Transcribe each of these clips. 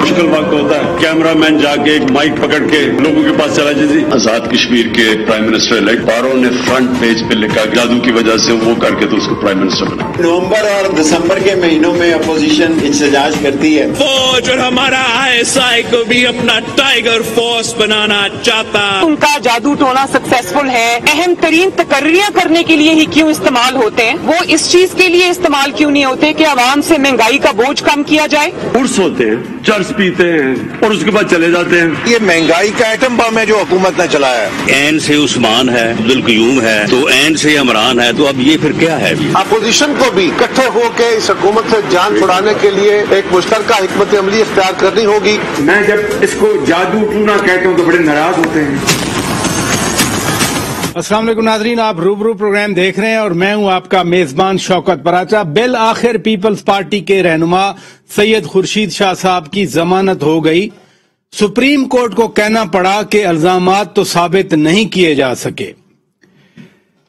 مشکل وقت ہوتا ہے، کیمرہ مین جا کے ایک مائک پکڑ کے لوگوں کے پاس چلا جائے. آزاد کشمیر کے پرائم منسٹر الیکٹ بارو نے فرنٹ پیج پہ لکھا جادو کی وجہ سے وہ کر کے تو اس کو پرائم منسٹر بنا. نومبر اور دسمبر کے مہینوں میں اپوزیشن احتجاج کرتی ہے. فوج اور ہمارا ISI کو بھی اپنا ٹائیگر فورس بنانا چاہتا. ان کا جادو ٹونا سکسیسفل ہے. اہم ترین تقرریاں کرنے کے لیے ہی کیوں استعمال ہوتے ہیں؟ وہ اس چیز کے لیے استعمال کیوں نہیں ہوتے کہ عوام سے مہنگائی کا بوجھ کم کیا جائے؟ عرس ہوتے ہیں، چرس پیتے ہیں اور اس کے بعد چلے جاتے ہیں. یہ مہنگائی کا ایٹم بم ہے جو حکومت نے چلایا ہے. این سے عثمان ہے، عبدالقیوم ہے، تو این سے عمران ہے، تو اب یہ پھر کیا ہے؟ اپوزیشن کو بھی اکٹھے ہو کے اس حکومت سے جان چھڑانے کے لیے ایک مشترکہ حکمت عملی اختیار کرنی ہوگی. میں جب اس کو جادو ٹونا کہتا ہوں تو بڑے ناراض ہوتے ہیں. السلام علیکم ناظرین، آپ روبرو پروگرام دیکھ رہے ہیں اور میں ہوں آپ کا میزبان شوکت پراچا. بالآخر پیپلز پارٹی کے رہنما سید خورشید شاہ صاحب کی ضمانت ہو گئی. سپریم کورٹ کو کہنا پڑا کہ الزامات تو ثابت نہیں کیے جا سکے.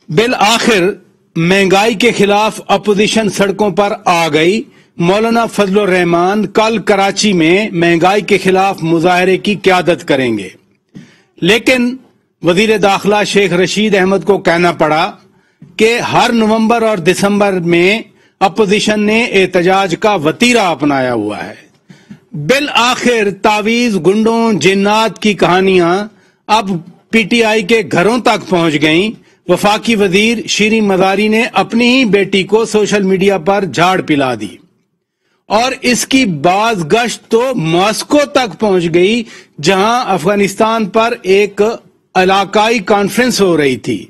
بالآخر مہنگائی کے خلاف اپوزیشن سڑکوں پر آ گئی. مولانا فضل الرحمان کل کراچی میں مہنگائی کے خلاف مظاہرے کی قیادت کریں گے، لیکن وزیر داخلہ شیخ رشید احمد کو کہنا پڑا کہ ہر نومبر اور دسمبر میں اپوزیشن نے احتجاج کا وتیرہ اپنایا ہوا ہے. بالآخر تعویذ، گنڈوں، جنات کی کہانیاں اب پی ٹی آئی کے گھروں تک پہنچ گئیں. وفاقی وزیر شیریں مزاری نے اپنی ہی بیٹی کو سوشل میڈیا پر جھاڑ پلا دی اور اس کی باز گشت تو ماسکو تک پہنچ گئی، جہاں افغانستان پر ایک علاقائی کانفرنس ہو رہی تھی.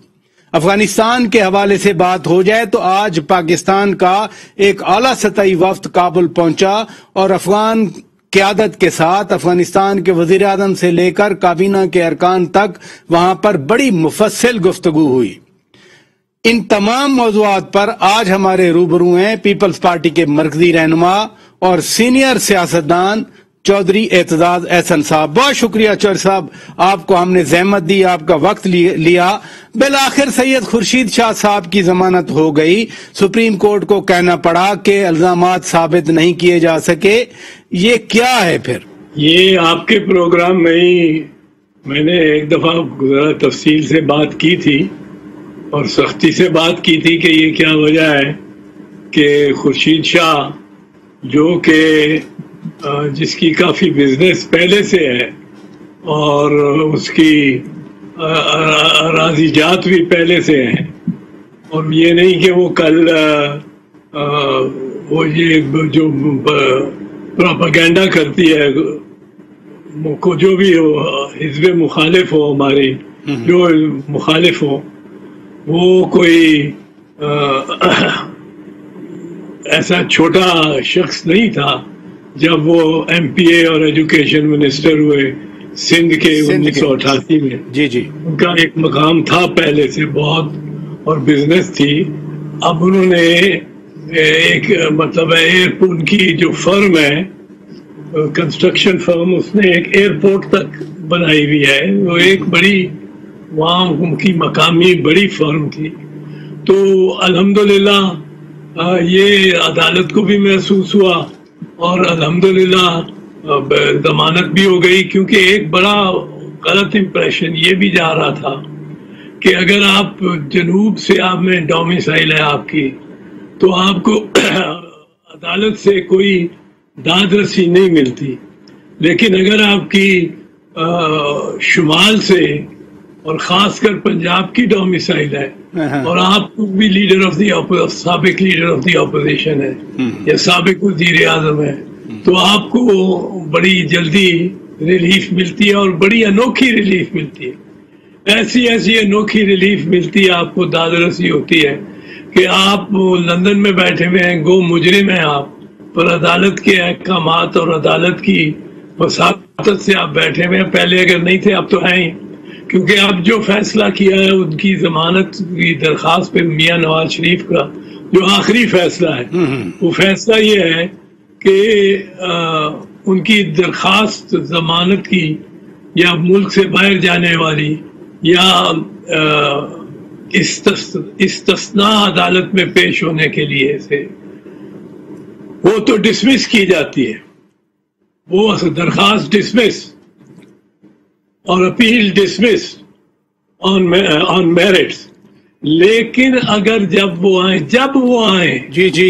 افغانستان کے حوالے سے بات ہو جائے تو آج پاکستان کا ایک اعلیٰ سطحی وفد کابل پہنچا اور افغان قیادت کے ساتھ افغانستان کے وزیر اعظم سے لے کر کابینہ کے ارکان تک وہاں پر بڑی مفصل گفتگو ہوئی. ان تمام موضوعات پر آج ہمارے روبرو ہیں پیپلز پارٹی کے مرکزی رہنما اور سینئر سیاستدان چودھری اعتزاز احسن صاحب. بہت شکریہ چودھری صاحب، آپ کو ہم نے زحمت دی، آپ کا وقت لیا. بالآخر سید خورشید شاہ صاحب کی ضمانت ہو گئی. سپریم کورٹ کو کہنا پڑا کہ الزامات ثابت نہیں کیے جا سکے. یہ کیا ہے پھر؟ یہ آپ کے پروگرام میں ہی میں نے ایک دفعہ ذرا تفصیل سے بات کی تھی اور سختی سے بات کی تھی کہ یہ کیا وجہ ہے کہ خورشید شاہ جو کہ جس کی کافی بزنس پہلے سے ہے اور اس کی اراضی جات بھی پہلے سے ہیں، اور یہ نہیں کہ وہ کل وہ یہ جو پروپیگنڈا کرتی ہے جو بھی ہو، حزب مخالف ہو، ہماری جو مخالف ہو، وہ کوئی ایسا چھوٹا شخص نہیں تھا. جب وہ ایم پی اے اور ایجوکیشن منسٹر ہوئے سندھ کے 1988 میں، جی ان کا ایک مقام تھا پہلے سے بہت اور بزنس تھی. اب انہوں نے ایک مطلب ان کی جو فرم ہے کنسٹرکشن فرم، اس نے ایک ایئرپورٹ تک بنائی ہوئی ہے. وہ ایک بڑی وہاں ان کی مقامی بڑی فرم تھی. تو الحمدللہ یہ عدالت کو بھی محسوس ہوا اور الحمدللہ ضمانت بھی ہو گئی، کیونکہ ایک بڑا غلط امپریشن یہ بھی جا رہا تھا کہ اگر آپ جنوب سے آپ میں ڈومیسائل ہے آپ کی، تو آپ کو عدالت سے کوئی داد رسی نہیں ملتی. لیکن اگر آپ کی شمال سے اور خاص کر پنجاب کی ڈومیسائل ہے اور آپ بھی لیڈر آف دی سابق لیڈر آف دی اپوزیشن ہے یا سابق وزیر اعظم ہے، تو آپ کو بڑی جلدی ریلیف ملتی ہے اور بڑی انوکھی ریلیف ملتی ہے. ایسی انوکھی ریلیف ملتی ہے، آپ کو داد رسی ہوتی ہے کہ آپ لندن میں بیٹھے ہوئے ہیں، گو مجرم ہیں آپ، پر عدالت کے احکامات اور عدالت کی وساطت سے آپ بیٹھے ہوئے ہیں. پہلے اگر نہیں تھے، اب تو ہیں ہی، کیونکہ اب جو فیصلہ کیا ہے ان کی ضمانت کی درخواست پہ میاں نواز شریف کا جو آخری فیصلہ ہے، وہ فیصلہ یہ ہے کہ ان کی درخواست ضمانت کی یا ملک سے باہر جانے والی یا استثناء عدالت میں پیش ہونے کے لیے سے وہ تو ڈسمس کی جاتی ہے، وہ درخواست ڈسمس اور اپیل ڈسمس آن میرٹس. لیکن اگر جب وہ آئیں جی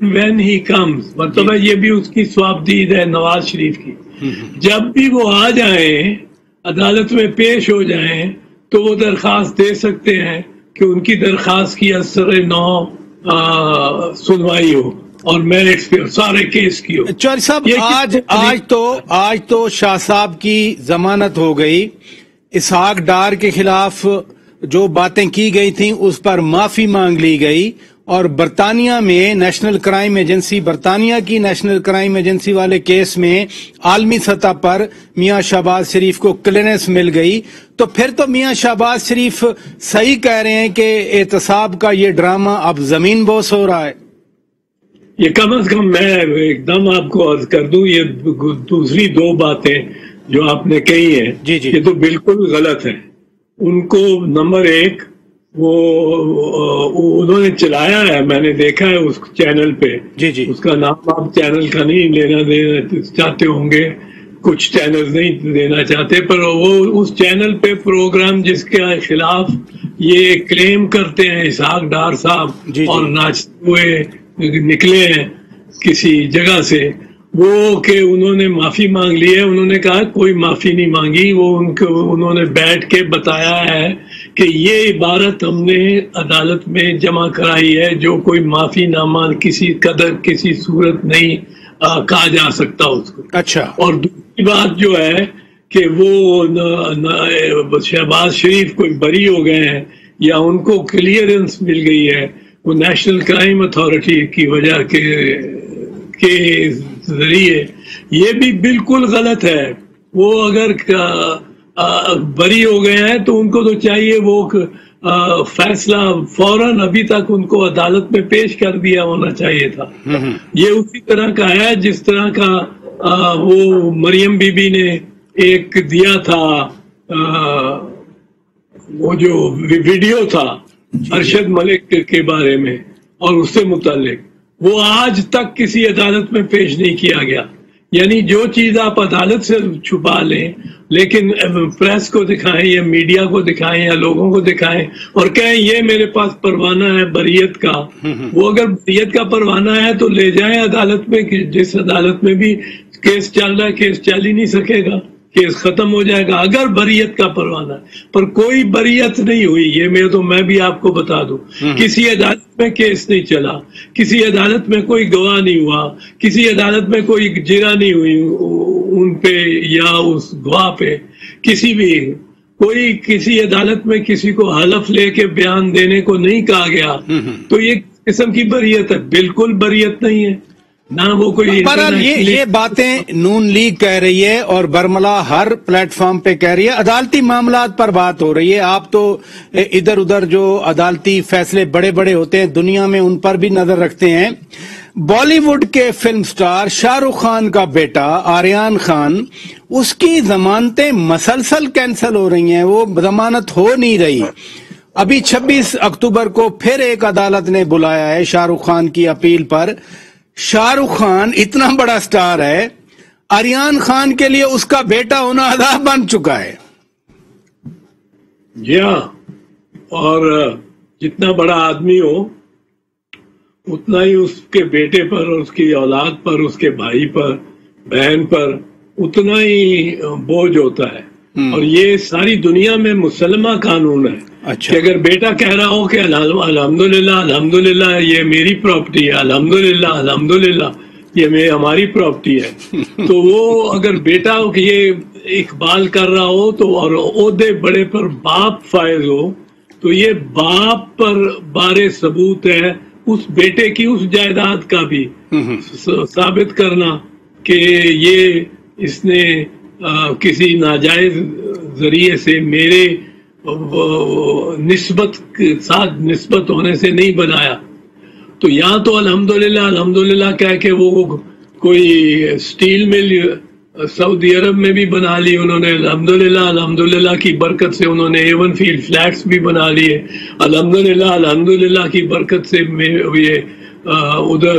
وین ہی کمز، مطلب یہ بھی اس کی ثوابدید ہے نواز شریف کی، جب بھی وہ آ جائیں عدالت میں پیش ہو جائیں تو وہ درخواست دے سکتے ہیں کہ ان کی درخواست کی اثر نو سنوائی ہو اور میرٹس پہ سارے کیس کی ہو. چوہدری صاحب آج تو شاہ صاحب کی ضمانت ہو گئی، اسحاق ڈار کے خلاف جو باتیں کی گئی تھیں اس پر معافی مانگ لی گئی، اور برطانیہ میں نیشنل کرائم ایجنسی، برطانیہ کی نیشنل کرائم ایجنسی والے کیس میں عالمی سطح پر میاں شہباز شریف کو کلیئرنس مل گئی. تو پھر تو میاں شہباز شریف صحیح کہہ رہے ہیں کہ احتساب کا یہ ڈرامہ اب زمین بوس ہو رہا ہے. یہ کم از کم میں ایک دم آپ کو عرض کر دوں، یہ دوسری دو باتیں جو آپ نے کہی ہیں یہ تو بالکل غلط ہے. ان کو نمبر ایک وہ انہوں نے چلایا ہے، میں نے دیکھا ہے اس چینل پہ، اس کا نام آپ چینل کا نہیں دینا چاہتے ہوں گے، کچھ چینل نہیں دینا چاہتے، پر وہ اس چینل پہ پروگرام جس کے خلاف یہ کلیم کرتے ہیں اسحاق ڈار صاحب اور ناچتے ہوئے نکلے ہیں کسی جگہ سے، وہ کہ انہوں نے معافی مانگ لی ہے. انہوں نے کہا کوئی معافی نہیں مانگی، وہ انہوں نے بیٹھ کے بتایا ہے کہ یہ عبارت ہم نے عدالت میں جمع کرائی ہے، جو کوئی معافی نامہ کسی قدر کسی صورت نہیں کہا جا سکتا اس کو. اچھا. اور دوسری بات جو ہے کہ وہ شہباز شریف کوئی بری ہو گئے ہیں یا ان کو کلیئرنس مل گئی ہے وہ نیشنل کرائم اتھارٹی کی وجہ کے ذریعے، یہ بھی بالکل غلط ہے. وہ اگر بری ہو گئے ہیں تو ان کو تو چاہیے وہ فیصلہ فوراً ابھی تک ان کو عدالت میں پیش کر دیا ہونا چاہیے تھا. یہ اسی طرح کا ہے جس طرح کا وہ مریم بی بی نے ایک دیا تھا، وہ جو ویڈیو تھا ارشد ملک کے بارے میں اور اس سے متعلق، وہ آج تک کسی عدالت میں پیش نہیں کیا گیا. یعنی جو چیز آپ عدالت سے چھپا لیں لیکن پریس کو دکھائیں یا میڈیا کو دکھائیں یا لوگوں کو دکھائیں اور کہیں یہ میرے پاس پروانہ ہے بریت کا، وہ اگر بریت کا پروانہ ہے تو لے جائیں عدالت میں، جس عدالت میں بھی کیس چل رہا ہے کیس چل ہی نہیں سکے گا، کیس ختم ہو جائے گا اگر بریت کا پروانہ ہے. پر کوئی بریت نہیں ہوئی، یہ میں بھی آپ کو بتا دوں. کسی عدالت میں کیس نہیں چلا، کسی عدالت میں کوئی گواہ نہیں ہوا، کسی عدالت میں کوئی جرا نہیں ہوئی ان پہ یا اس گواہ پہ، کسی عدالت میں کسی کو حلف لے کے بیان دینے کو نہیں کہا گیا. تو یہ قسم کی بریت ہے، بالکل بریت نہیں ہے. یہ باتیں نون لیگ کہہ رہی ہے اور برملا ہر پلیٹ فارم پہ کہہ رہی ہے. عدالتی معاملات پر بات ہو رہی ہے، آپ تو ادھر ادھر جو عدالتی فیصلے بڑے بڑے ہوتے ہیں دنیا میں ان پر بھی نظر رکھتے ہیں. بالی ووڈ کے فلم سٹار شاہ رخ خان کا بیٹا آریان خان، اس کی ضمانتیں مسلسل کینسل ہو رہی ہیں، وہ ضمانت ہو نہیں رہی. ابھی 26 اکتوبر کو پھر ایک عدالت نے بلایا ہے شاہ رخ خان کی اپیل پر. شاہ رخ خان اتنا بڑا سٹار ہے، آریان خان کے لیے اس کا بیٹا ہونا عذاب بن چکا ہے. جی ہاں، اور جتنا بڑا آدمی ہو اتنا ہی اس کے بیٹے پر، اس کی اولاد پر، اس کے بھائی پر، بہن پر اتنا ہی بوجھ ہوتا ہے. اور یہ ساری دنیا میں مسلمہ قانون ہے کہ اگر بیٹا کہہ رہا ہو کہ الحمدللہ الحمدللہ یہ میری پراپرٹی ہے، الحمدللہ الحمدللہ یہ ہماری پراپرٹی ہے، تو وہ اگر بیٹا یہ اقبال کر رہا ہو تو اور عہدے بڑے پر باپ فائز ہو تو یہ باپ پر بارے ثبوت ہے اس بیٹے کی اس جائیداد کا بھی ثابت کرنا کہ یہ اس نے کسی ناجائز ذریعے سے میرے نسبت ہونے سے نہیں بنایا. تو یا تو الحمدللہ الحمدللہ کہہ کے وہ کوئی سٹیل مل سعودی عرب میں بھی بنا لی انہوں نے، الحمدللہ الحمدللہ کی برکت سے انہوں نے ایون فیلڈ فلیٹس بھی بنا لیے، الحمدللہ الحمدللہ کی برکت سے یہ ادھر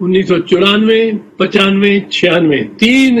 1994, 95, 96 3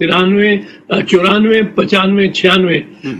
93, 94, 95, 96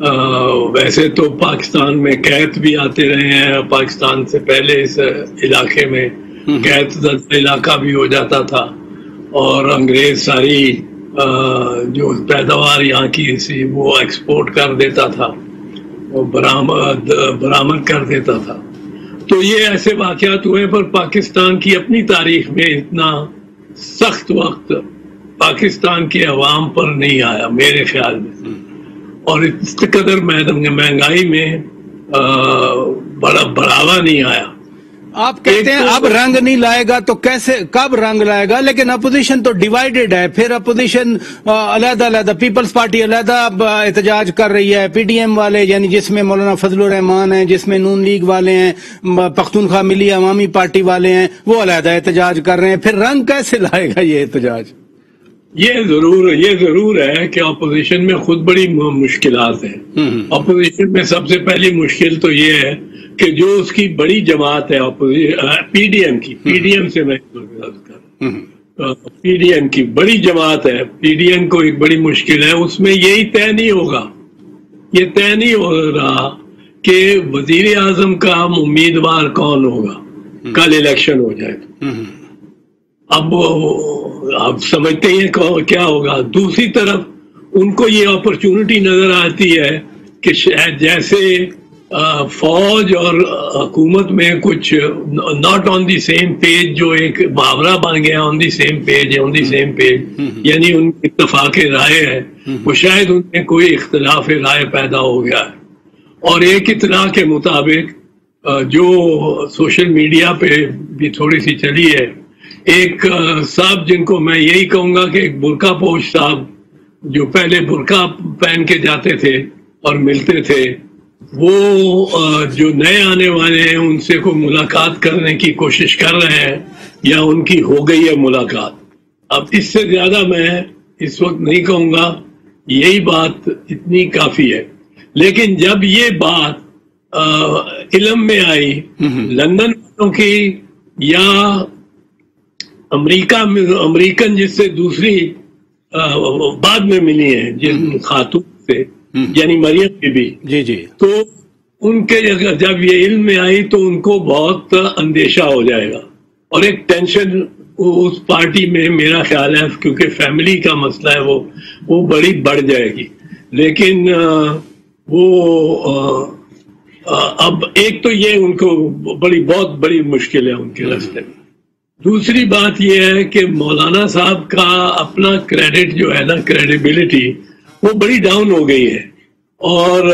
ویسے تو پاکستان میں قید بھی آتے رہے ہیں، پاکستان سے پہلے اس علاقے میں قید زدہ علاقہ بھی ہو جاتا تھا، اور انگریز ساری جو پیداوار یہاں کی تھی وہ ایکسپورٹ کر دیتا تھا، وہ برآمد کر دیتا تھا. تو یہ ایسے واقعات ہوئے، پر پاکستان کی اپنی تاریخ میں اتنا سخت وقت پاکستان کے عوام پر نہیں آیا میرے خیال میں، اور اس قدر مہنگائی میں بڑا بڑھاوا نہیں آیا. آپ کہتے ہیں اب رنگ نہیں لائے گا تو کیسے، کب رنگ لائے گا؟ لیکن اپوزیشن تو ڈیوائیڈڈ ہے، پھر اپوزیشن علیحدہ علیحدہ، پیپلز پارٹی علیحدہ احتجاج کر رہی ہے، پی ڈی ایم والے یعنی جس میں مولانا فضل الرحمان ہیں، جس میں نون لیگ والے ہیں، پختونخوا ملی عوامی پارٹی والے ہیں، وہ علیحدہ احتجاج کر رہے ہیں. پھر رنگ کیسے لائے گا یہ احتجاج؟ یہ ضرور ہے کہ اپوزیشن میں خود بڑی مشکلات ہیں. اپوزیشن میں سب سے پہلی مشکل تو یہ ہے کہ جو اس کی بڑی جماعت ہے پی ڈی ایم کی، پی ڈی ایم سے میں پی ڈی ایم کی بڑی جماعت ہے، پی ڈی ایم کو ایک بڑی مشکل ہے، اس میں یہی طے نہیں ہوگا، یہ طے نہیں ہو رہا کہ وزیر اعظم کا امیدوار کون ہوگا کل الیکشن ہو جائے تو. اب آپ سمجھتے ہیں کیا ہوگا. دوسری طرف ان کو یہ اپرچونٹی نظر آتی ہے کہ شاید جیسے فوج اور حکومت میں کچھ not on the same page, جو ایک محاورہ بن گیا، آن دی سیم پیج ہے، آن دی سیم پیج یعنی ان کی اتفاق رائے ہے، وہ شاید ان میں کوئی اختلاف رائے پیدا ہو گیا ہے. اور ایک اطلاع کے مطابق جو سوشل میڈیا پہ بھی تھوڑی سی چلی ہے، ایک صاحب جن کو میں یہی کہوں گا کہ ایک برقع پوش صاحب جو پہلے برقع پہن کے جاتے تھے اور ملتے تھے، وہ جو نئے آنے والے ہیں ان سے کوئی ملاقات کرنے کی کوشش کر رہے ہیں یا ان کی ہو گئی ہے ملاقات. اب اس سے زیادہ میں اس وقت نہیں کہوں گا، یہی بات اتنی کافی ہے. لیکن جب یہ بات علم میں آئی لندن والوں کی یا امریکن جس سے دوسری بعد میں ملی ہیں جن خاتون سے، یعنی مریم بی بی، جی تو ان کے جب یہ علم میں آئی تو ان کو بہت اندیشہ ہو جائے گا، اور ایک ٹینشن اس پارٹی میں میرا خیال ہے، کیونکہ فیملی کا مسئلہ ہے، وہ بڑی بڑھ جائے گی. لیکن وہ اب ایک تو یہ ان کو بہت بڑی مشکل ہے ان کے راستے میں. دوسری بات یہ ہے کہ مولانا صاحب کا اپنا کریڈٹ جو ہے نا، کریڈیبلٹی، وہ بڑی ڈاؤن ہو گئی ہے. اور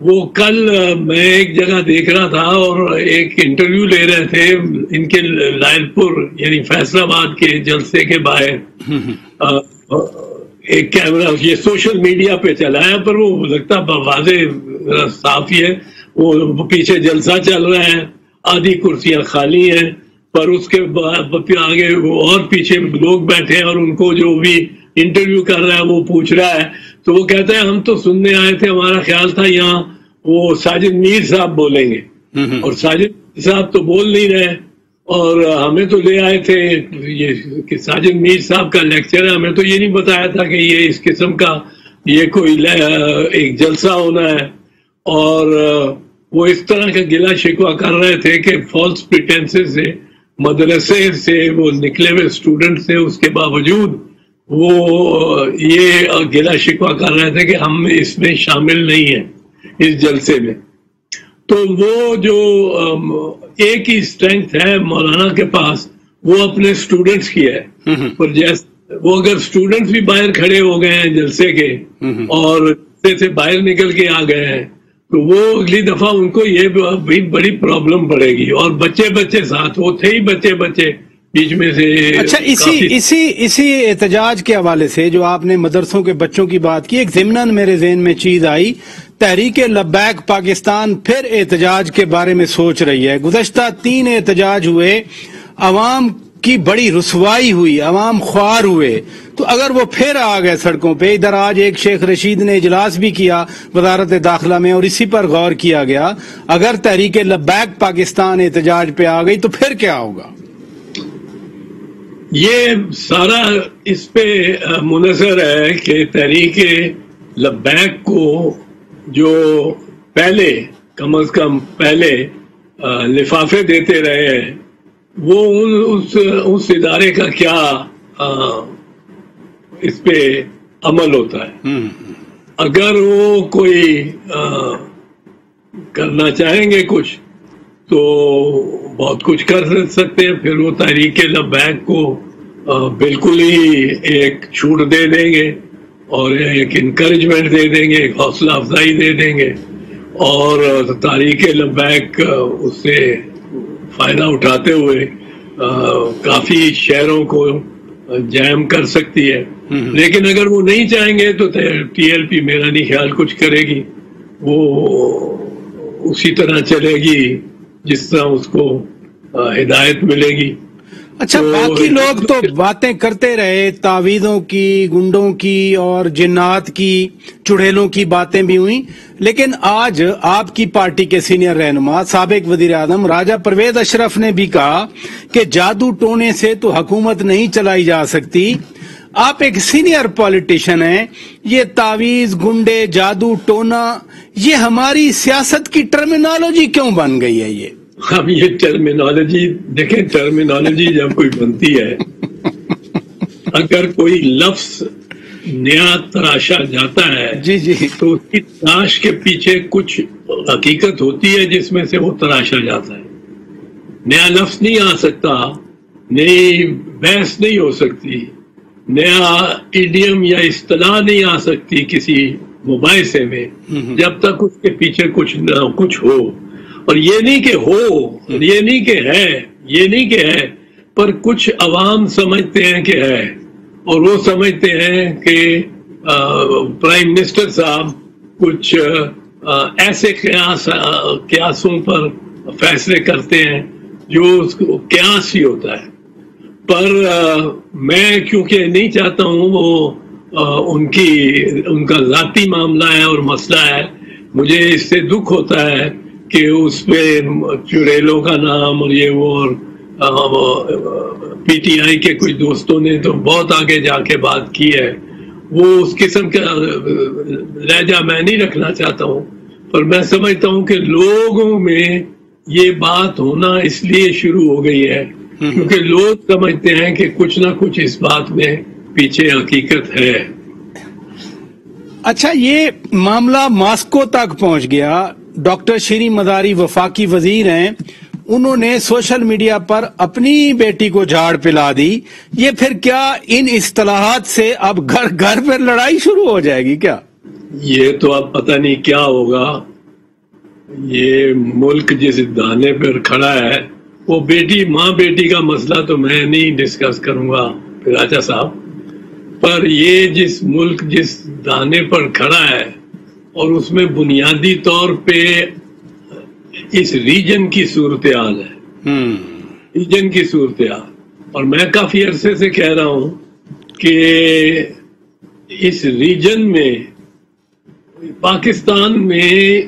وہ کل میں ایک جگہ دیکھ رہا تھا اور ایک انٹرویو لے رہے تھے ان کے لائل پور یعنی فیصل آباد کے جلسے کے باہر، ایک کیمرہ یہ سوشل میڈیا پہ چلایا، پر وہ لگتا واضح صاف ہی ہے، وہ پیچھے جلسہ چل رہا ہے، آدھی کرسیاں خالی ہیں، پر اس کے آگے وہ اور پیچھے لوگ بیٹھے ہیں، اور ان کو جو بھی انٹرویو کر رہا ہے وہ پوچھ رہا ہے، تو وہ کہتے ہیں ہم تو سننے آئے تھے، ہمارا خیال تھا یہاں وہ ساجد میر صاحب بولیں گے، اور ساجد صاحب تو بول نہیں رہے، اور ہمیں تو لے آئے تھے یہ کہ ساجد میر صاحب کا لیکچر ہے، ہمیں تو یہ نہیں بتایا تھا کہ یہ اس قسم کا یہ کوئی ایک جلسہ ہونا ہے. اور وہ اس طرح کا گلا شکوہ کر رہے تھے کہ فالس پریٹینسز سے مدرسے سے وہ نکلے ہوئے اسٹوڈنٹ تھے، اس کے باوجود وہ یہ گلا شکوہ کر رہے تھے کہ ہم اس میں شامل نہیں ہیں اس جلسے میں. تو وہ جو ایک ہی اسٹرینتھ ہے مولانا کے پاس، وہ اپنے اسٹوڈنٹس کی ہے. اور جیسے وہ اگر اسٹوڈنٹس بھی باہر کھڑے ہو گئے ہیں جلسے کے اور جلسے سے باہر نکل کے آ گئے ہیں، تو وہ اگلی دفعہ ان کو یہ بھی بڑی پرابلم پڑے گی. اور بچے ساتھ وہ تھے ہی بچے بیچ میں سے. اچھا، اسی احتجاج کے حوالے سے جو آپ نے مدرسوں کے بچوں کی بات کی، ایک ضمناً میرے ذہن میں چیز آئی، تحریک لبیک پاکستان پھر احتجاج کے بارے میں سوچ رہی ہے. گزشتہ 3 احتجاج ہوئے، عوام کی بڑی رسوائی ہوئی، عوام خوار ہوئے، تو اگر وہ پھر آ گئے سڑکوں پہ، ادھر آج ایک شیخ رشید نے اجلاس بھی کیا وزارت داخلہ میں اور اسی پر غور کیا گیا، اگر تحریک لبیک پاکستان احتجاج پہ آ گئی تو پھر کیا ہوگا؟ یہ سارا اس پہ منحصر ہے کہ تحریک لبیک کو جو پہلے کم از کم پہلے لفافے دیتے رہے ہیں وہ اس ادارے کا کیا اس پہ عمل ہوتا ہے. اگر وہ کوئی کرنا چاہیں گے کچھ تو بہت کچھ کر سکتے ہیں. پھر وہ تحریک لبیک کو بالکل ہی ایک چھوٹ دے دیں گے اور ایک انکریجمنٹ دے دیں گے, ایک حوصلہ افزائی دے دیں گے, اور تحریک لبیک اس سے فائدہ اٹھاتے ہوئے کافی شہروں کو جیم کر سکتی ہے. لیکن اگر وہ نہیں چاہیں گے تو ٹی ایل پی میرا نہیں خیال کچھ کرے گی, وہ اسی طرح چلے گی جس طرح اس کو ہدایت ملے گی. اچھا, باقی لوگ تو باتیں کرتے رہے, تعویذوں کی, گنڈوں کی اور جنات کی, چڑیلوں کی باتیں بھی ہوئیں, لیکن آج آپ کی پارٹی کے سینئر رہنما سابق وزیر اعظم راجہ پرویز اشرف نے بھی کہا کہ جادو ٹونے سے تو حکومت نہیں چلائی جا سکتی. آپ ایک سینئر پولیٹیشن ہیں, یہ تعویذ, گنڈے, جادو ٹونا یہ ہماری سیاست کی ٹرمینالوجی کیوں بن گئی ہے؟ یہ اب یہ ٹرمینالوجی دیکھیں, ٹرمینالوجی جب کوئی بنتی ہے, اگر کوئی لفظ نیا تراشا جاتا ہے جی تو اس کی تلاش کے پیچھے کچھ حقیقت ہوتی ہے جس میں سے وہ تراشا جاتا ہے. نیا لفظ نہیں آ سکتا, نئی بحث نہیں ہو سکتی, نیا ایڈیم یا اصطلاح نہیں آ سکتی کسی مباحثے میں جب تک اس کے پیچھے کچھ ہو. اور یہ نہیں کہ ہو, یہ نہیں کہ ہے, یہ نہیں کہ ہے, پر کچھ عوام سمجھتے ہیں کہ ہے, اور وہ سمجھتے ہیں کہ پرائم منسٹر صاحب کچھ ایسے قیاسوں پر فیصلے کرتے ہیں جو اس کو قیاس ہی ہوتا ہے. پر میں کیونکہ نہیں چاہتا ہوں وہ ان کا ذاتی معاملہ ہے اور مسئلہ ہے, مجھے اس سے دکھ ہوتا ہے کہ اس پہ چڑیلوں کا نام اور یہ وہ, اور پی ٹی آئی کے کچھ دوستوں نے تو بہت آگے جا کے بات کی ہے. وہ اس قسم کا لہجہ میں نہیں رکھنا چاہتا ہوں, پر میں سمجھتا ہوں کہ لوگوں میں یہ بات ہونا اس لیے شروع ہو گئی ہے کیونکہ لوگ سمجھتے ہیں کہ کچھ نہ کچھ اس بات میں پیچھے حقیقت ہے. اچھا, یہ معاملہ ماسکو تک پہنچ گیا. ڈاکٹر شیریں مزاری وفاقی وزیر ہیں, انہوں نے سوشل میڈیا پر اپنی بیٹی کو جھاڑ پلا دی. یہ پھر کیا ان اصطلاحات سے اب گھر گھر پر لڑائی شروع ہو جائے گی کیا؟ یہ تو اب پتہ نہیں کیا ہوگا. یہ ملک جس دانے پر کھڑا ہے, وہ ماں بیٹی کا مسئلہ تو میں نہیں ڈسکس کروں گا راجہ صاحب, پر یہ جس دانے پر کھڑا ہے اور اس میں بنیادی طور پہ اس ریجن کی صورتحال ہے, ریجن کی صورتحال. اور میں کافی عرصے سے کہہ رہا ہوں کہ اس ریجن میں پاکستان میں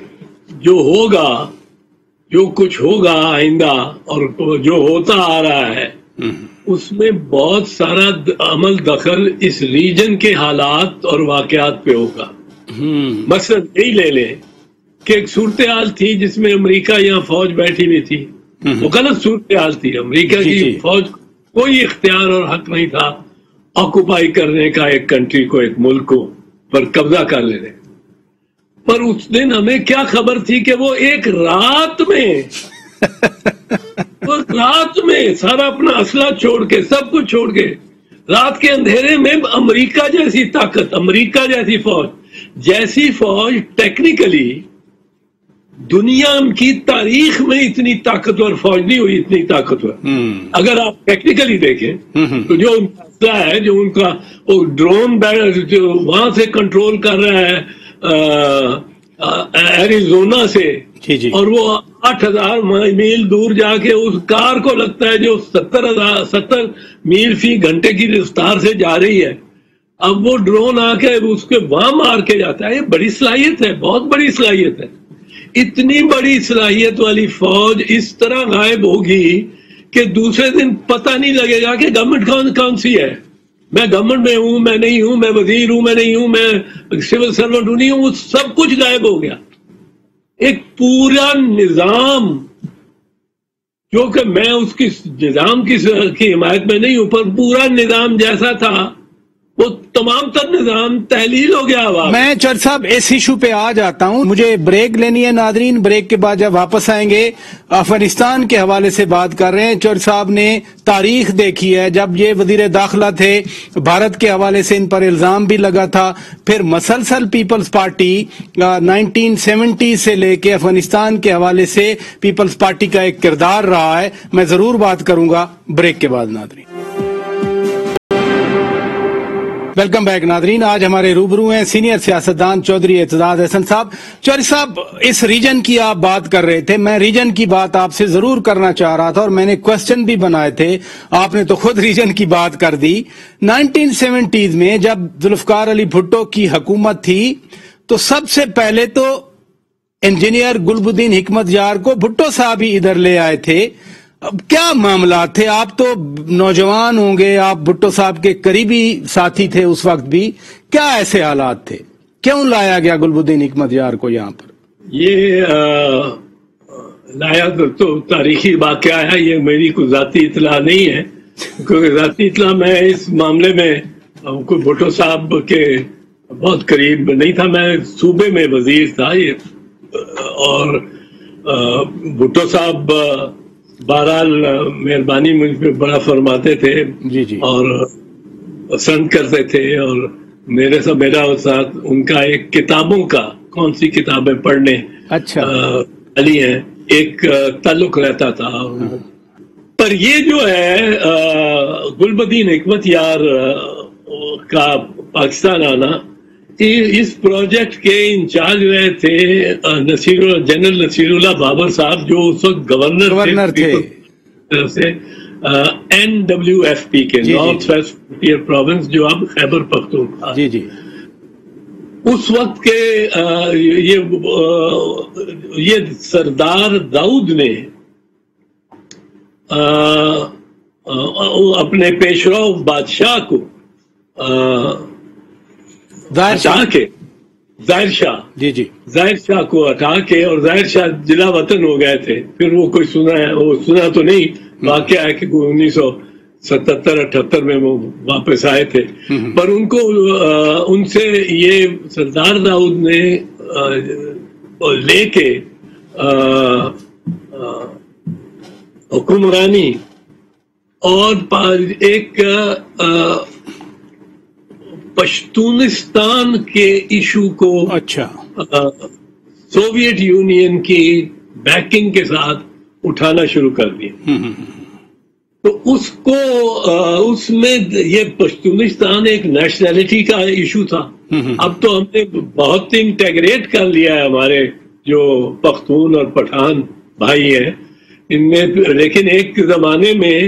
جو کچھ ہوگا آئندہ اور جو ہوتا آ رہا ہے اس میں بہت سارا عمل دخل اس ریجن کے حالات اور واقعات پہ ہوگا. مثلا یہی لے لیں کہ ایک صورتحال تھی جس میں امریکہ یہاں فوج بیٹھی ہوئی تھی, وہ غلط صورتحال تھی. امریکہ کی فوج کوئی اختیار اور حق نہیں تھا آکوپائی کرنے کا ایک کنٹری کو, ایک ملک کو پر قبضہ کر لینے. پر اس دن ہمیں کیا خبر تھی کہ وہ ایک رات میں سارا اپنا اسلحہ چھوڑ کے, سب کچھ چھوڑ کے, رات کے اندھیرے میں امریکہ جیسی طاقت, امریکہ جیسی فوج ٹیکنیکلی دنیا کی تاریخ میں اتنی طاقتور فوج نہیں ہوئی, اتنی طاقتور. اگر آپ ٹیکنیکلی دیکھیں تو جو ان کا اسلحہ ہے, جو ان کا ڈرون جو وہاں سے کنٹرول کر رہا ہے ایریزونا سے, اور وہ 8,000 میل دور جا کے اس کار کو لگتا ہے جو 70 میل فی گھنٹے کی رفتار سے جا رہی ہے, اب وہ ڈرون آ کے اس کے وہاں مار کے جاتا ہے. یہ بڑی صلاحیت ہے, بہت بڑی صلاحیت ہے. اتنی بڑی صلاحیت والی فوج اس طرح غائب ہوگی کہ دوسرے دن پتہ نہیں لگے گا کہ گورنمنٹ کون سی ہے. میں گورنمنٹ میں ہوں، میں نہیں ہوں، میں وزیر ہوں، میں نہیں ہوں، میں سول سرونٹ ہوں، نہیں ہوں، وہ سب کچھ غائب ہو گیا. ایک پورا نظام، جو کہ میں اس کی نظام کی حمایت میں نہیں ہوں، پر پورا نظام جیسا تھا وہ تمام تر نظام تحلیل ہو گیا. میں چر صاحب اس ایشو پہ آ جاتا ہوں، مجھے بریک لینی ہے ناظرین. بریک کے بعد جب واپس آئیں گے افغانستان کے حوالے سے بات کر رہے ہیں. چر صاحب نے تاریخ دیکھی ہے، جب یہ وزیر داخلہ تھے بھارت کے حوالے سے ان پر الزام بھی لگا تھا، پھر مسلسل پیپلز پارٹی 1970 سے لے کے افغانستان کے حوالے سے پیپلز پارٹی کا ایک کردار رہا ہے. میں ضرور بات کروں گا بریک کے بعد ناظرین. ویلکم بیک ناظرین. آج ہمارے روبرو ہیں سینئر سیاستدان چودھری اعتزاز احسن صاحب. چودھری صاحب، اس ریجن کی آپ بات کر رہے تھے، میں ریجن کی بات آپ سے ضرور کرنا چاہ رہا تھا اور میں نے کوسچن بھی بنائے تھے، آپ نے تو خود ریجن کی بات کر دی. 1970s میں جب ذوالفقار علی بھٹو کی حکومت تھی تو سب سے پہلے تو انجینئر گلب الدین حکمت یار کو بھٹو صاحب ہی ادھر لے آئے تھے. اب کیا معاملات تھے؟ آپ تو نوجوان ہوں گے، آپ بھٹو صاحب کے قریبی ساتھی تھے اس وقت بھی، کیا ایسے حالات تھے؟ کیوں لایا گیا گلب الدین حکمت یار کو یہاں پر؟ یہ لایا تو تاریخی واقعہ ہے، یہ میری کوئی ذاتی اطلاع نہیں ہے، کیونکہ ذاتی اطلاع میں اس معاملے میں کوئی بھٹو صاحب کے بہت قریب نہیں تھا. میں صوبے میں وزیر تھا اور بھٹو صاحب بہرحال مہربانی مجھ پہ بڑا فرماتے تھے اور پسند کرتے تھے، اور میرا ساتھ ان کا ایک کتابوں کا کون سی کتابیں پڑھنے علی ہیں ایک تعلق رہتا تھا. پر یہ جو ہے گلب الدین حکمت یار کا پاکستان آنا، اس پروجیکٹ کے انچارج رہے تھے جنرل نصیر اللہ بابر صاحب، جو اس وقت گورنر تھے طرف سے NWFP کے نارتھ ویسٹ فرنٹیئر پروونس، جو اب خیبر پختونخوا. اس وقت کے یہ سردار داؤد نے اپنے پیشرو بادشاہ کو ظاہر شاہ کو ہٹا کے، اور ظاہر شاہ جلا وطن ہو گئے تھے. پھر وہ کوئی سنا تو نہیں، واقعہ ہے کہ 1977-78 میں وہ واپس آئے تھے. پر ان کو ان سے یہ سردار داؤد نے لے کے حکمرانی اور ایک پشتونستان کے ایشو کو سوویت یونین کی بیکنگ کے ساتھ اٹھانا شروع کر دیا. تو اس میں یہ پشتونستان ایک نیشنلٹی کا ایشو تھا. اب تو ہم نے بہت انٹیگریٹ کر لیا ہے ہمارے جو پختون اور پٹھان بھائی ہیں ان میں، لیکن ایک زمانے میں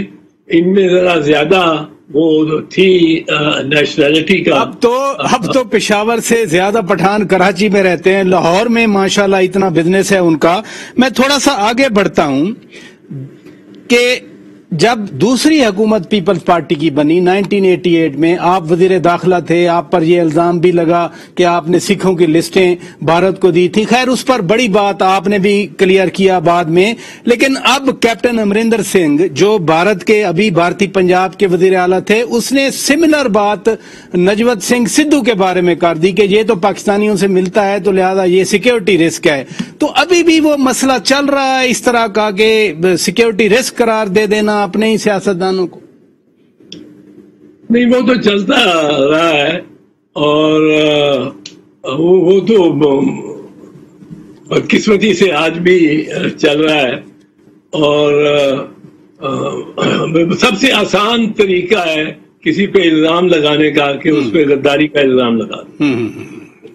ان میں ذرا زیادہ وہ تھی نیشنلٹی کا. اب تو پشاور سے زیادہ پٹھان کراچی میں رہتے ہیں، لاہور میں ماشاءاللہ اتنا بزنس ہے ان کا. میں تھوڑا سا آگے بڑھتا ہوں کہ جب دوسری حکومت پیپلز پارٹی کی بنی 1988 میں، آپ وزیر داخلہ تھے، آپ پر یہ الزام بھی لگا کہ آپ نے سکھوں کی لسٹیں بھارت کو دی تھی. خیر اس پر بڑی بات آپ نے بھی کلیئر کیا بعد میں. لیکن اب کیپٹن امریندر سنگھ جو بھارت کے ابھی بھارتی پنجاب کے وزیر اعلیٰ تھے، اس نے سملر بات نجوت سنگھ سدھو کے بارے میں کر دی کہ یہ تو پاکستانیوں سے ملتا ہے تو لہذا یہ سیکیورٹی رسک ہے. تو ابھی بھی وہ مسئلہ چل رہا ہے اس طرح کا کہ سیکیورٹی رسک قرار دے دینا اپنے ہی سیاستدانوں کو؟ نہیں، وہ تو چلتا رہا ہے اور وہ تو بدقسمتی سے آج بھی چل رہا ہے. اور سب سے آسان طریقہ ہے کسی پہ الزام لگانے کا کہ اس پہ غداری کا الزام لگا دو.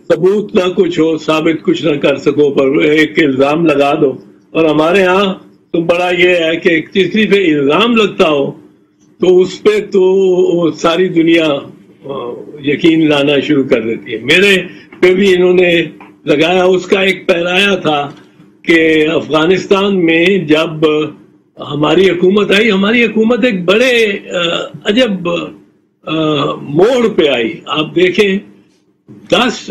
ثبوت نہ کچھ ہو، ثابت کچھ نہ کر سکو، پر ایک الزام لگا دو. اور ہمارے ہاں تو بڑا یہ ہے کہ کسی پہ الزام لگتا ہو تو اس پہ تو ساری دنیا یقین لانا شروع کر دیتی ہے. میرے پہ بھی انہوں نے لگایا، اس کا ایک پہرایا تھا کہ افغانستان میں جب ہماری حکومت آئی، ہماری حکومت ایک بڑے عجب موڑ پہ آئی. آپ دیکھیں 10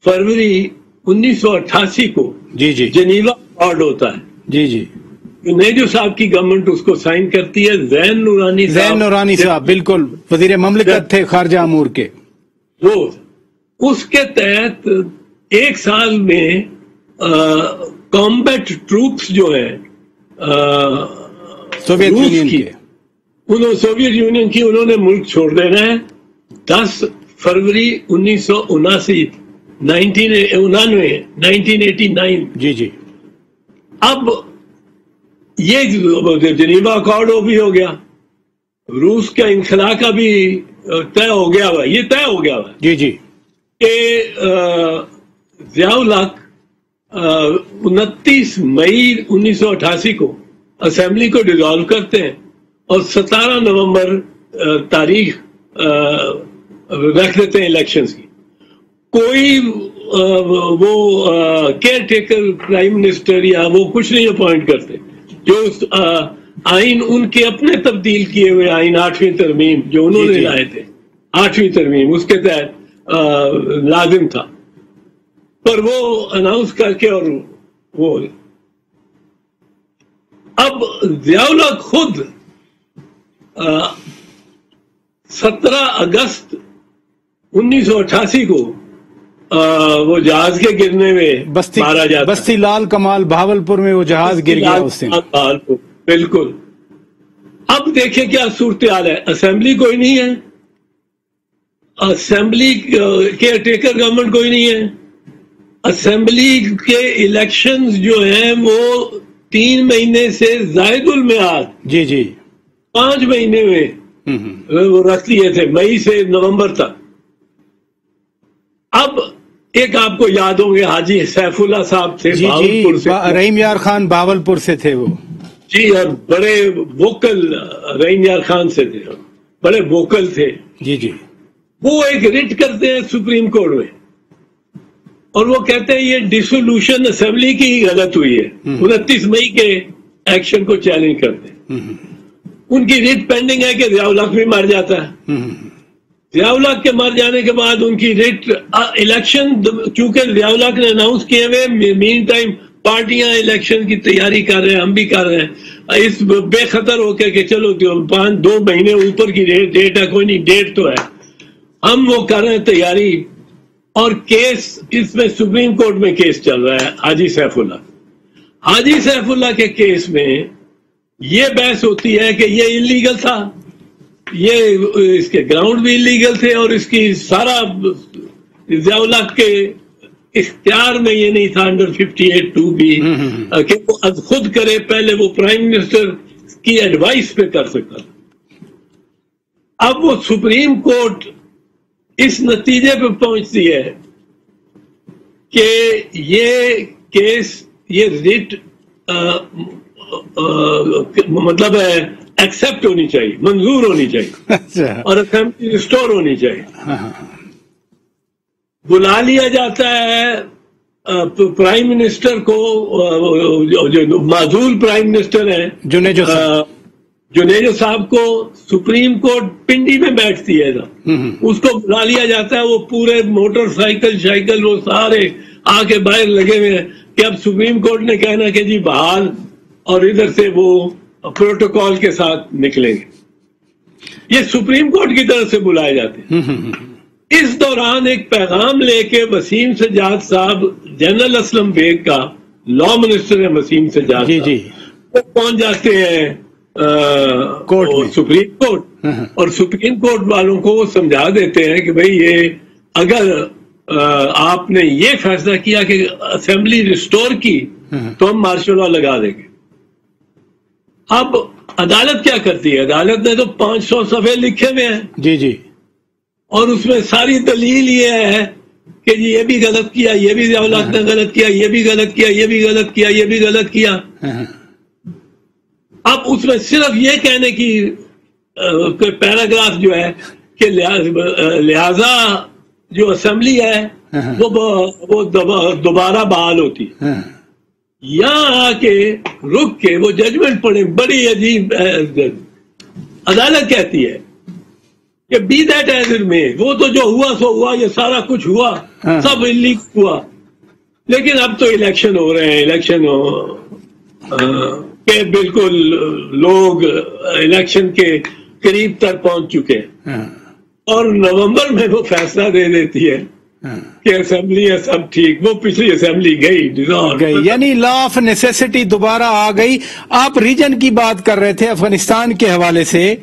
فروری 1988 کو جی جی جنیوا اکارڈ ہوتا ہے. جی جی نیجو صاحب کی گورنمنٹ اس کو سائن کرتی ہے. زین نورانی صاحب بالکل وزیر مملکت تھے خارجہ امور کے. وہ اس کے تحت 1 سال میں کامبیٹ ٹروپس جو ہیں سوویت یونین کے، سوویت یونین کی، انہوں نے ملک چھوڑ دینا ہے. 10 فروری 1979 1989. جی جی. اب یہ جنیوا اکارڈ بھی ہو گیا. روس کا انخلا کا بھی طے ہو گیا ہوا. یہ طے ہو گیا ہوا جی جی کہ ضیاء الحق 29 مئی 1988 کو اسمبلی کو ڈیزالو کرتے ہیں اور 17 نومبر تاریخ رکھ دیتے ہیں الیکشنز کی. کوئی وہ کیئر ٹیکر پرائم منسٹر یا وہ کچھ نہیں اپوائنٹ کرتے. جو آئین ان کے اپنے تبدیل کیے ہوئے آئین 8ویں ترمیم جو انہوں نے لائے تھے، 8ویں ترمیم اس کے تحت لازم تھا. پر وہ اناؤنس کر کے اور وہ اب ضیاء الحق خود 17 اگست 1988 کو وہ جہاز کے گرنے میں مارا جاتا. بستی لال کمال بہاولپور میں وہ جہاز گر گیا اس دن. بالکل. اب دیکھیں کیا صورتحال ہے. اسمبلی کوئی نہیں ہے، اسمبلی کیئر ٹیکر گورنمنٹ کوئی نہیں ہے. اسمبلی کے الیکشنز جو ہیں وہ 3 مہینے سے زائد المیعاد جی جی 5 مہینے میں وہ رکھ لیے تھے، مئی سے نومبر تک. اب ایک آپ کو یاد ہوں گے حاجی سیف اللہ صاحب تھے بہاولپور سے، رحیم یار خان بہاولپور سے تھے وہ. جی، اور بڑے ووکل رحیم یار خان سے تھے، بڑے ووکل تھے. جی جی. وہ ایک ریٹ کرتے ہیں سپریم کورٹ میں اور وہ کہتے ہیں یہ ڈیسولوشن اسمبلی کی ہی غلط ہوئی ہے. 29 مئی کے ایکشن کو چیلنج کرتے ہیں. ان کی ریٹ پینڈنگ ہے کہ ضیاء الحق بھی مر جاتا ہے. ضیاء الحق کے مر جانے کے بعد ان کی ریٹ الیکشن، چونکہ ضیاء الحق نے اناؤنس کیے ہوئے، مین ٹائم پارٹیاں الیکشن کی تیاری کر رہے ہیں، ہم بھی کر رہے ہیں اس بے خطر ہو کے کہ چلو 2 مہینے اوپر کی ڈیٹ ہے، کوئی نہیں ڈیٹ تو ہے، ہم وہ کر رہے ہیں تیاری. اور کیس اس میں سپریم کورٹ میں کیس چل رہا ہے حاجی سیف اللہ کے کیس میں یہ بحث ہوتی ہے کہ یہ انلیگل تھا، یہ اس کے گراؤنڈ بھی انلیگل تھے اور اس کی سارا ضیاء الحق کے اختیار میں یہ نہیں تھا انڈر 58(2) بھی کہ وہ خود کرے. پہلے وہ پرائم منسٹر کی ایڈوائس پہ کر سکتا تھا. اب وہ سپریم کورٹ اس نتیجے پہ پہنچتی ہے کہ یہ کیس، یہ ریٹ مطلب ہے ایکسپٹ ہونی چاہیے، منظور ہونی چاہیے اور اسمبلی ریسٹور ہونی چاہیے. بلا لیا جاتا ہے پرائم منسٹر کو، جو معزول پرائم منسٹر ہیں جنیجو صاحب کو. سپریم کورٹ پنڈی میں بیٹھتی ہے، اس کو بلا لیا جاتا ہے. وہ پورے موٹر سائیکل وہ سارے آ کے باہر لگے ہوئے ہیں کہ اب سپریم کورٹ نے کہنا کہ جی بحال، اور ادھر سے وہ پروٹوکول کے ساتھ نکلیں گے. یہ سپریم کورٹ کی طرف سے بلائے جاتے ہیں. اس دوران ایک پیغام لے کے وسیم سجاد صاحب، جنرل اسلم بیگ کا لا منسٹر ہے وسیم سجاد، وہ پہنچ جاتے ہیں سپریم کورٹ، اور سپریم کورٹ والوں کو وہ سمجھا دیتے ہیں کہ بھئی یہ اگر آپ نے یہ فیصلہ کیا کہ اسمبلی ریسٹور کی تو ہم مارشل لا لگا دیں گے. اب عدالت کیا کرتی ہے؟ عدالت نے تو 500 صفحے لکھے ہوئے ہیں جی جی، اور اس میں ساری دلیل یہ ہے کہ جی یہ بھی غلط کیا، یہ بھی ضیاء الحق نے غلط کیا، یہ بھی غلط کیا، یہ بھی غلط کیا، یہ بھی غلط کیا. اب اس میں صرف یہ کہنے کی پیراگراف جو ہے کہ لہذا جو اسمبلی ہے وہ دوبارہ بحال ہوتی ہے. یہاں آ کے رک کے وہ ججمنٹ پڑھیں، بڑی عجیب. عدالت کہتی ہے کہ بی دیٹ ایز اٹ میں، وہ تو جو ہوا سو ہوا، یہ سارا کچھ ہوا، سب انلیگ ہوا. لیکن اب تو الیکشن ہو رہے ہیں، الیکشن کہ بالکل لوگ الیکشن کے قریب تک پہنچ چکے ہیں، اور نومبر میں وہ فیصلہ دے دیتی ہے کہ اسمبلی ہے سب ٹھیک. وہ پچھلی اسمبلی گئی، یعنی لا آف نیسیسٹی دوبارہ آ گئی. آپ ریجن کی بات کر رہے تھے افغانستان کے حوالے سے،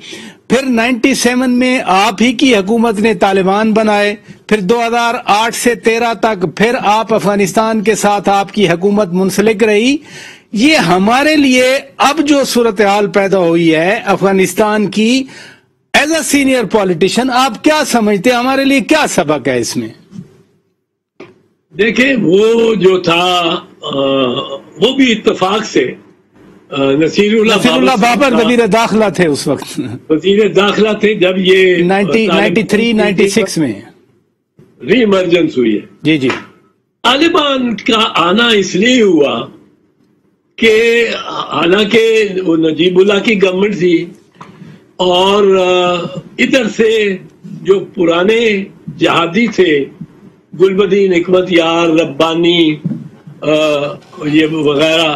پھر 97 میں آپ ہی کی حکومت نے طالبان بنائے، پھر 2008 سے 13 تک پھر آپ افغانستان کے ساتھ آپ کی حکومت منسلک رہی. یہ ہمارے لیے اب جو صورتحال پیدا ہوئی ہے افغانستان کی، ایز اے سینئر پولیٹیشین آپ کیا سمجھتے ہیں، ہمارے لیے کیا سبق ہے اس میں؟ دیکھیں، وہ جو تھا وہ بھی اتفاق سے نصیر اللہ بابر وزیر داخلہ تھے اس وقت، وزیر داخلہ تھے جب یہ 93-96 میں ری ایمرجنس ہوئی ہے. جی طالبان کا آنا اس لیے ہوا کہ حالانکہ وہ نجیب اللہ کی گورنمنٹ تھی، اور ادھر سے جو پرانے جہادی تھے، گلبدین، حکمت یار، ربانی، یہ وغیرہ،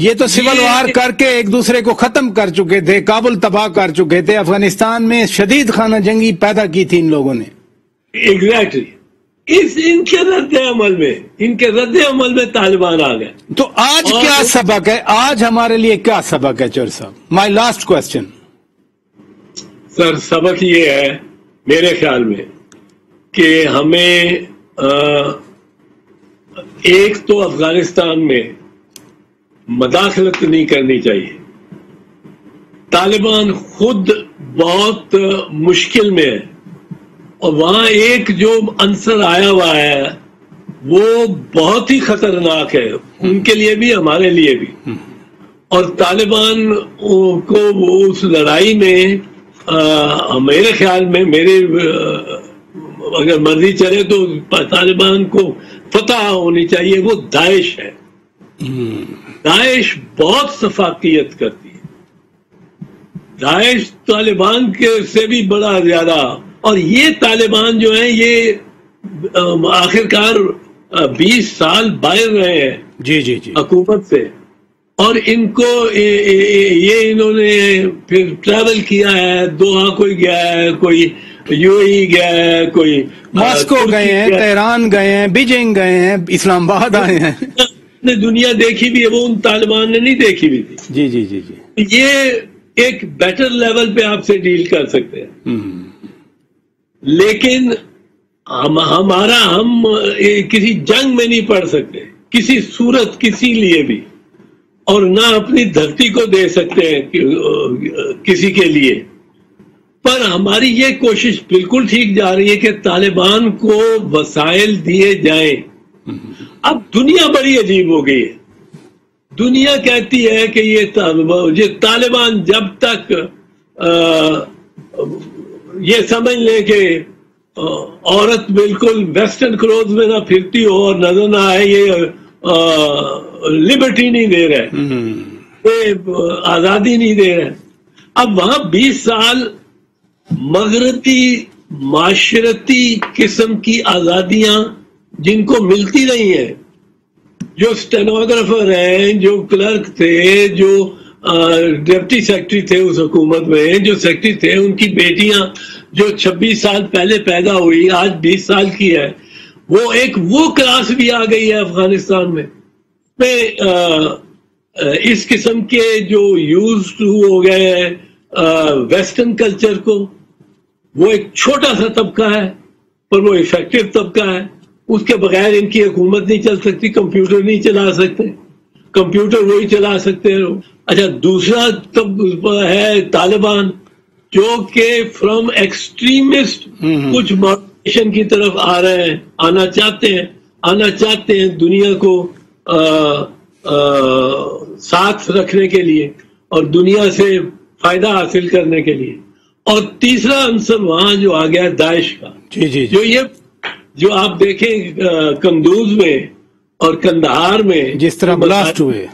یہ تو سول وار کر کے ایک دوسرے کو ختم کر چکے تھے، کابل تباہ کر چکے تھے، افغانستان میں شدید خانہ جنگی پیدا کی تھی ان لوگوں نے. ایگزیکٹلی. ان کے رد عمل میں طالبان آ گئے. تو آج کیا سبق ہے، آج ہمارے لیے کیا سبق ہے چور صاحب؟ My last question. سر، سبق یہ ہے میرے خیال میں کہ ہمیں ایک تو افغانستان میں مداخلت نہیں کرنی چاہیے. طالبان خود بہت مشکل میں ہے، اور وہاں ایک جو عنصر آیا ہوا ہے وہ بہت ہی خطرناک ہے، ان کے لیے بھی ہمارے لیے بھی. اور طالبان کو وہ اس لڑائی میں میرے خیال میں، میرے اگر مرضی چلے تو طالبان کو فتح ہونی چاہیے. وہ داعش ہے. داعش بہت سفاکیت کرتی ہے. داعش طالبان کے سے بھی بڑا زیادہ. اور یہ طالبان جو ہیں یہ آخرکار 20 سال باہر رہے ہیں جی حکومت سے، اور ان کو یہ انہوں نے پھر ٹریول کیا ہے. دوحہ کوئی گیا ہے، کوئی یو اے گیا ہے، کوئی ماسکو گئے ہیں، تہران گئے ہیں، بیجنگ گئے ہیں، اسلام آباد آئے ہیں. نے دنیا دیکھی بھی ہے، وہ ان طالبان نے نہیں دیکھی بھی تھی. جی. یہ ایک بیٹر لیول پہ آپ سے ڈیل کر سکتے ہیں. لیکن ہم کسی جنگ میں نہیں پڑ سکتے کسی صورت، کسی لیے بھی، اور نہ اپنی دھرتی کو دے سکتے ہیں کسی کے لیے. پر ہماری یہ کوشش بالکل ٹھیک جا رہی ہے کہ طالبان کو وسائل دیے جائیں. اب دنیا بڑی عجیب ہو گئی ہے. دنیا کہتی ہے کہ یہ طالبان جب تک یہ سمجھ لیں کہ عورت بالکل ویسٹرن کلوتھ میں نہ پھرتی ہو اور نظر نہ آئے، یہ لبرٹی نہیں دے رہے، آزادی نہیں دے رہے. اب وہاں 20 سال مغربی معاشرتی قسم کی آزادیاں جن کو ملتی نہیں ہیں، جو اسٹینوگرافر ہیں، جو کلرک تھے، جو ڈپٹی سیکرٹری تھے اس حکومت میں، جو سیکرٹری تھے، ان کی بیٹیاں جو 26 سال پہلے پیدا ہوئی آج 20 سال کی ہے، وہ کلاس بھی آ گئی ہے افغانستان میں. اس قسم کے جو یوز ہو گئے ہیں ویسٹرن کلچر کو، وہ ایک چھوٹا سا طبقہ ہے پر وہ افیکٹو طبقہ ہے. اس کے بغیر ان کی حکومت نہیں چل سکتی. کمپیوٹر نہیں چلا سکتے، کمپیوٹر وہی چلا سکتے ہیں. اچھا، دوسرا ہے طالبان، جو کہ فرام ایکسٹریمسٹ کچھ ماڈریشن کی طرف آ رہے ہیں، آنا چاہتے ہیں دنیا کو ساتھ رکھنے کے لیے اور دنیا سے فائدہ حاصل کرنے کے لیے. اور تیسرا عنصر وہاں جو آ گیا داعش کا، جو آپ دیکھیں کندوز میں اور کندہار میں جس طرح بلاسٹ ہوئے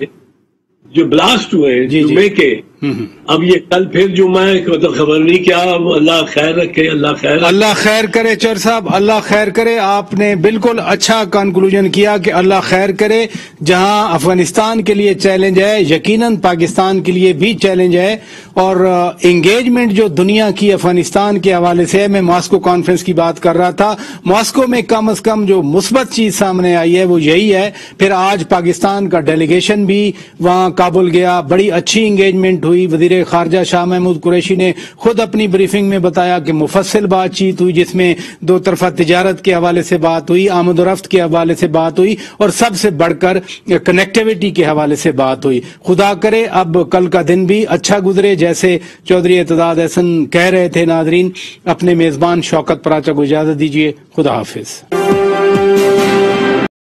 جمعے کے، اب یہ کل پھر جمعہ ہے تو خبر نہیں کیا. اللہ خیر رکھے, اللہ خیر کرے. چور صاحب اللہ خیر کرے. آپ نے بالکل اچھا کنکلوژن کیا کہ اللہ خیر کرے. جہاں افغانستان کے لیے چیلنج ہے, یقیناً پاکستان کے لیے بھی چیلنج ہے. اور انگیجمنٹ جو دنیا کی افغانستان کے حوالے سے ہے, میں ماسکو کانفرنس کی بات کر رہا تھا, ماسکو میں کم از کم جو مثبت چیز سامنے آئی ہے وہ یہی ہے. پھر آج پاکستان کا ڈیلیگیشن بھی وہاں کابل گیا, بڑی اچھی انگیجمنٹ ہوئی. وزیر خارجہ شاہ محمود قریشی نے خود اپنی بریفنگ میں بتایا کہ مفصل بات چیت ہوئی, جس میں دو طرفہ تجارت کے حوالے سے بات ہوئی, آمد و رفت کے حوالے سے بات ہوئی, اور سب سے بڑھ کر کنیکٹیوٹی کے حوالے سے بات ہوئی. خدا کرے اب کل کا دن بھی اچھا گزرے. جیسے چودھری اعتداد احسن کہہ رہے تھے, ناظرین اپنے میزبان شوکت پراچا کو اجازت دیجیے. خدا حافظ.